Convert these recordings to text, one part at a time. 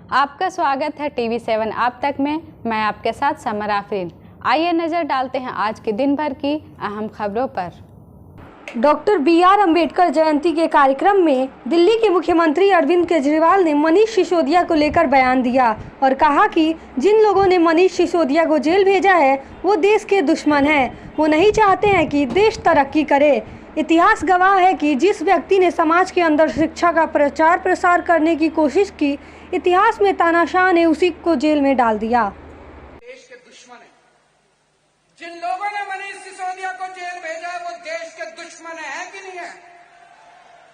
आपका स्वागत है टीवी 7 आप तक में। मैं आपके साथ समर आफरीन। आइए नज़र डालते हैं आज के दिन भर की अहम खबरों पर। डॉक्टर BR अम्बेडकर जयंती के कार्यक्रम में दिल्ली के मुख्यमंत्री अरविंद केजरीवाल ने मनीष सिसोदिया को लेकर बयान दिया और कहा कि जिन लोगों ने मनीष सिसोदिया को जेल भेजा है वो देश के दुश्मन हैं। वो नहीं चाहते हैं कि देश तरक्की करे। इतिहास गवाह है कि जिस व्यक्ति ने समाज के अंदर शिक्षा का प्रचार प्रसार करने की कोशिश की, इतिहास में तानाशाह ने उसी को जेल में डाल दिया। देश के दुश्मन है। जिन लोगों ने मनीष सिसोदिया को जेल भेजा है वो देश के दुश्मन है कि नहीं है?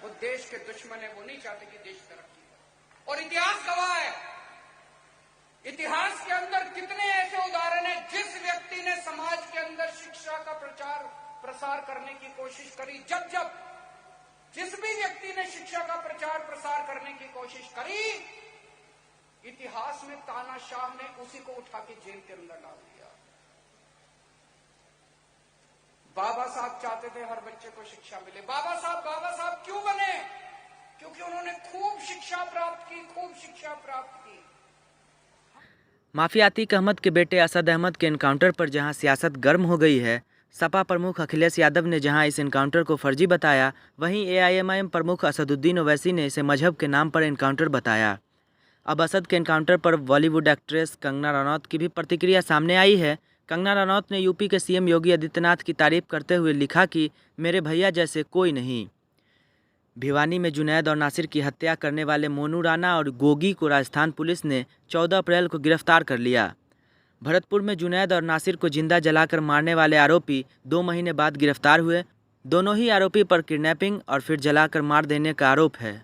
वो देश के दुश्मन है। वो नहीं चाहते कि देश तरक्की करे। और इतिहास गवाह है। इतिहास के अंदर कितने ऐसे उदाहरण हैं जिस व्यक्ति ने समाज के अंदर शिक्षा का प्रचार प्रसार करने की कोशिश करी, जब जिस भी व्यक्ति ने शिक्षा का प्रचार प्रसार करने की कोशिश करी, इतिहास में तानाशाह ने उसी को उठा के जेल के अंदर डाल दिया। बाबा साहब चाहते थे हर बच्चे को शिक्षा मिले। बाबा साहब क्यों बने? क्योंकि उन्होंने खूब शिक्षा प्राप्त की। माफिया अतीक अहमद के बेटे असद अहमद के एनकाउंटर पर जहां सियासत गर्म हो गई है, सपा प्रमुख अखिलेश यादव ने जहां इस एनकाउंटर को फर्जी बताया, वहीं AIMIM प्रमुख असदुद्दीन ओवैसी ने इसे मजहब के नाम पर एनकाउंटर बताया। अब असद के एनकाउंटर पर बॉलीवुड एक्ट्रेस कंगना रनौत की भी प्रतिक्रिया सामने आई है। कंगना रनौत ने यूपी के CM योगी आदित्यनाथ की तारीफ करते हुए लिखा कि मेरे भैया जैसे कोई नहीं। भिवानी में जुनैद और नासिर की हत्या करने वाले मोनू राणा और गोगी को राजस्थान पुलिस ने 14 अप्रैल को गिरफ्तार कर लिया। भरतपुर में जुनैद और नासिर को जिंदा जलाकर मारने वाले आरोपी 2 महीने बाद गिरफ्तार हुए। दोनों ही आरोपी पर किडनैपिंग और फिर जलाकर मार देने का आरोप है।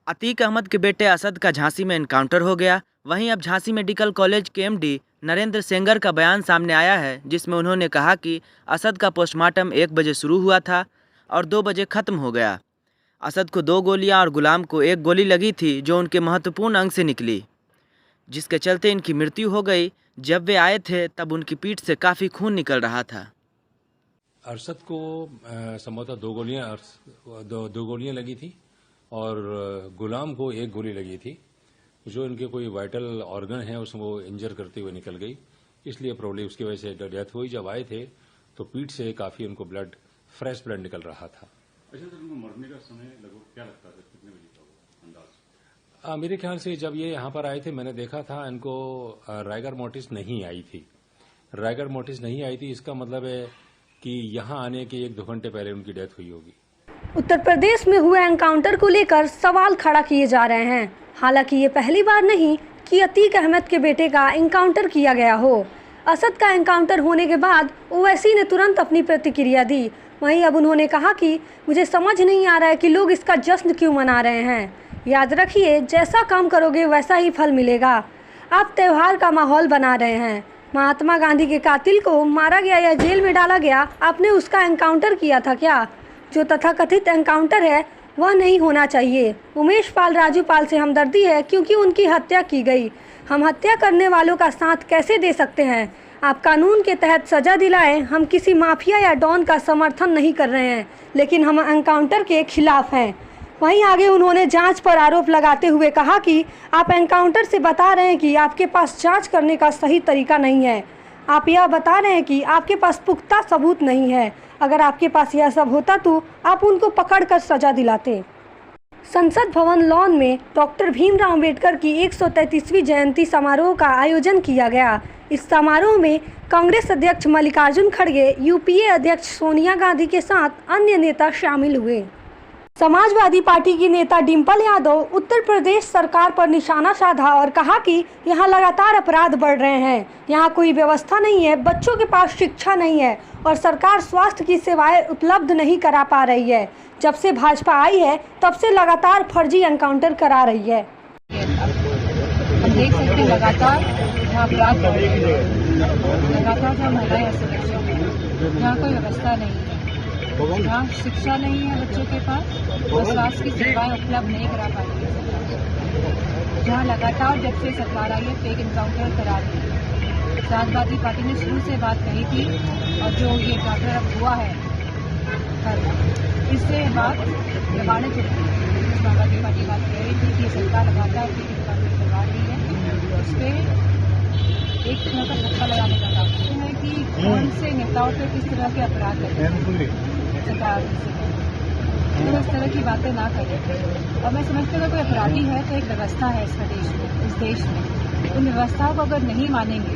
अतीक अहमद के बेटे असद का झांसी में एनकाउंटर हो गया। वहीं अब झांसी मेडिकल कॉलेज के MD नरेंद्र सेंगर का बयान सामने आया है, जिसमें उन्होंने कहा कि असद का पोस्टमार्टम 1 बजे शुरू हुआ था और 2 बजे ख़त्म हो गया। असद को 2 गोलियां और गुलाम को 1 गोली लगी थी जो उनके महत्वपूर्ण अंग से निकली, जिसके चलते इनकी मृत्यु हो गई। जब वे आए थे तब उनकी पीठ से काफ़ी खून निकल रहा था। अरशद को संभवतः 2 गोलियां लगी थी और गुलाम को 1 गोली लगी थी, जो इनके कोई वाइटल ऑर्गन है उसमें वो इंजर करते हुए निकल गई, इसलिए प्रॉब्लम उसकी वजह से डेथ हुई। जब आए थे तो पीठ से काफ़ी उनको फ्रेश ब्लड निकल रहा था। अच्छा सर, उनको मरने का समय लगभग क्या लगता है, कितने बजे का अंदाज? मेरे ख्याल से जब ये यहाँ पर आए थे मैंने देखा था इनको राइगर मोटिस नहीं आई थी। राइगर मोटिस नहीं आई थी, इसका मतलब है कि यहाँ आने के 1-2 घंटे पहले उनकी डेथ हुई होगी। उत्तर प्रदेश में हुए एनकाउंटर को लेकर सवाल खड़ा किए जा रहे हैं। हालांकि ये पहली बार नहीं कि अतीक अहमद के बेटे का एनकाउंटर किया गया हो। असद का एनकाउंटर होने के बाद ओवैसी ने तुरंत अपनी प्रतिक्रिया दी। वहीं अब उन्होंने कहा कि मुझे समझ नहीं आ रहा है कि लोग इसका जश्न क्यों मना रहे हैं। याद रखिए, जैसा काम करोगे वैसा ही फल मिलेगा। आप त्यौहार का माहौल बना रहे हैं। महात्मा गांधी के कातिल को मारा गया या जेल में डाला गया, आपने उसका एनकाउंटर किया था क्या? जो तथाकथित एनकाउंटर है वह नहीं होना चाहिए। उमेश पाल राजू पाल से हमदर्दी है क्योंकि उनकी हत्या की गई। हम हत्या करने वालों का साथ कैसे दे सकते हैं? आप कानून के तहत सजा दिलाएं। हम किसी माफिया या डॉन का समर्थन नहीं कर रहे हैं, लेकिन हम एनकाउंटर के खिलाफ हैं। वहीं आगे उन्होंने जांच पर आरोप लगाते हुए कहा कि आप एनकाउंटर से बता रहे हैं कि आपके पास जांच करने का सही तरीका नहीं है। आप यह बता रहे हैं कि आपके पास पुख्ता सबूत नहीं है। अगर आपके पास यह सब होता तो आप उनको पकड़कर सजा दिलाते। संसद भवन लॉन में डॉक्टर भीमराव अंबेडकर की 133वीं जयंती समारोह का आयोजन किया गया। इस समारोह में कांग्रेस अध्यक्ष मल्लिकार्जुन खड़गे, UPA अध्यक्ष सोनिया गांधी के साथ अन्य नेता शामिल हुए। समाजवादी पार्टी की नेता डिम्पल यादव उत्तर प्रदेश सरकार पर निशाना साधा और कहा कि यहां लगातार अपराध बढ़ रहे हैं, यहां कोई व्यवस्था नहीं है, बच्चों के पास शिक्षा नहीं है और सरकार स्वास्थ्य की सेवाएं उपलब्ध नहीं करा पा रही है। जब से भाजपा आई है तब से लगातार फर्जी एनकाउंटर करा रही है। हम देख सकते हैं लगातार यहाँ अपराध बढ़ रहे हैं, लगातार जहाँ महिलाएं असुरक्षित हैं, यहाँ कोई व्यवस्था नहीं है, यहाँ शिक्षा नहीं है बच्चों के पास और स्वास्थ्य की सेवाएं उपलब्ध नहीं करा पाती है। जहाँ लगातार जब से सरकार आई है फेक एनकाउंटर करा रही है। समाजवादी पार्टी ने शुरू से बात कही थी और जो ये एनकाउंटर अब हुआ है इससे बात दबाने चलती है। समाजवादी पार्टी बात कह रही थी कि सरकार लगातार फेक एनकाउंटर उस पर एक तरह का धक्का लगाने का काम करते हैं कि कौन से नेताओं पे किस तरह के अपराध लगे सरकार तो इस तरह की बातें ना करें। और मैं समझती हूँ कोई अपराधी है तो एक व्यवस्था है इसका इस देश में, उन व्यवस्थाओं को अगर नहीं मानेंगे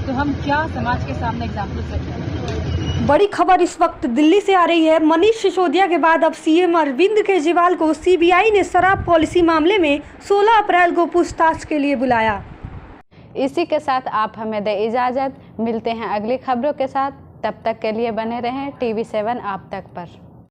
तो हम क्या समाज के सामने एग्जाम्पल सेट करें। बड़ी खबर इस वक्त दिल्ली से आ रही है। मनीष सिसोदिया के बाद अब सीएम अरविंद केजरीवाल को सीबीआई ने शराब पॉलिसी मामले में 16 अप्रैल को पूछताछ के लिए बुलाया। इसी के साथ आप हमें दें इजाज़त, मिलते हैं अगली खबरों के साथ। तब तक के लिए बने रहें TV7 आप तक पर।